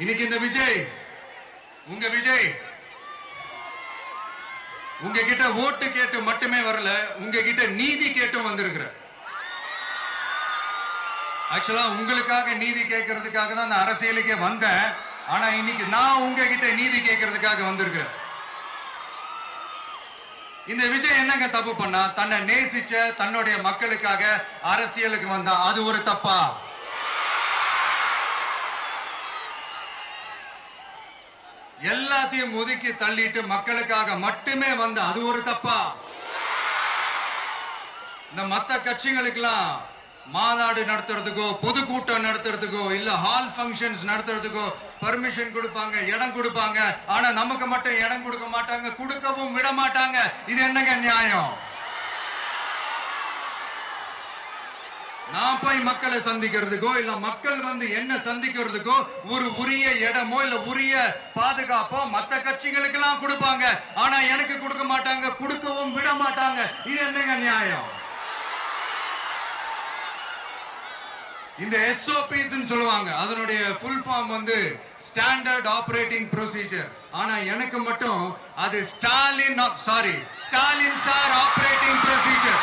இன்னைக்கு இந்த விஜய் உங்ககிட்ட ஓட்டு கேட்டு மட்டுமே வரல, உங்ககிட்ட நீதி கேட்டும் வந்திருக்கிற. ஆக்சுவலா உங்களுக்காக நீதி கேட்கறதுக்காக தான் நான் அரசியலுக்கே வந்தேன். ஆனா இன்னைக்கு நான் உங்ககிட்ட நீதி கேட்கறதுக்காக வந்திருக்கிறேன். இந்த விஜய் என்னங்க தப்பு பண்ணா? தன்னை நேசிச்ச தன்னுடைய மக்களுக்காக அரசியலுக்கு வந்தா அது ஒரு தப்பா? எல்லாத்தையும் ஒதுக்கி தள்ளிட்டு மக்களுக்காக மட்டுமே வந்த அது ஒரு தப்பா? இந்த மத்த கட்சிகளுக்கெல்லாம் மாநாடு நடத்துறதுக்கோ பொதுக்கூட்டம் நடத்துறதுக்கோ இல்ல ஹால் ஃபங்க்ஷன்ஸ் நடத்துறதுக்கோ பர்மிஷன் கொடுப்பாங்க, இடம் கொடுப்பாங்க. ஆனா நமக்கு மட்டும் இடம் கொடுக்க மாட்டாங்க, கொடுக்கவும் விட மாட்டாங்க. இது என்னங்க நியாயம்? நான் போய் மக்களை சந்திக்கிறதுக்கோ இல்ல மக்கள் வந்து என்ன சந்திக்கிறதுக்கோ ஒரு உரிய இடமோ இல்ல உரிய பாதுகாப்போ மத்த கட்சிகளுக்கு எல்லாம் கொடுப்பாங்க. ஆனா எனக்கு கொடுக்க மாட்டாங்க, கொடுக்கவும் விட மாட்டாங்க. இது என்னங்க நியாயம்? இந்த SOPs சொல்லுவாங்க, அதனுடைய ஃபுல் ஃபார்ம் வந்து ஸ்டாண்டர்ட் ஆபரேட்டிங் ப்ரொசீஜர். ஆனா எனக்கு மட்டும் அது ஸ்டாலின் சார் ஆபரேட்டிங் ப்ரொசீஜர்.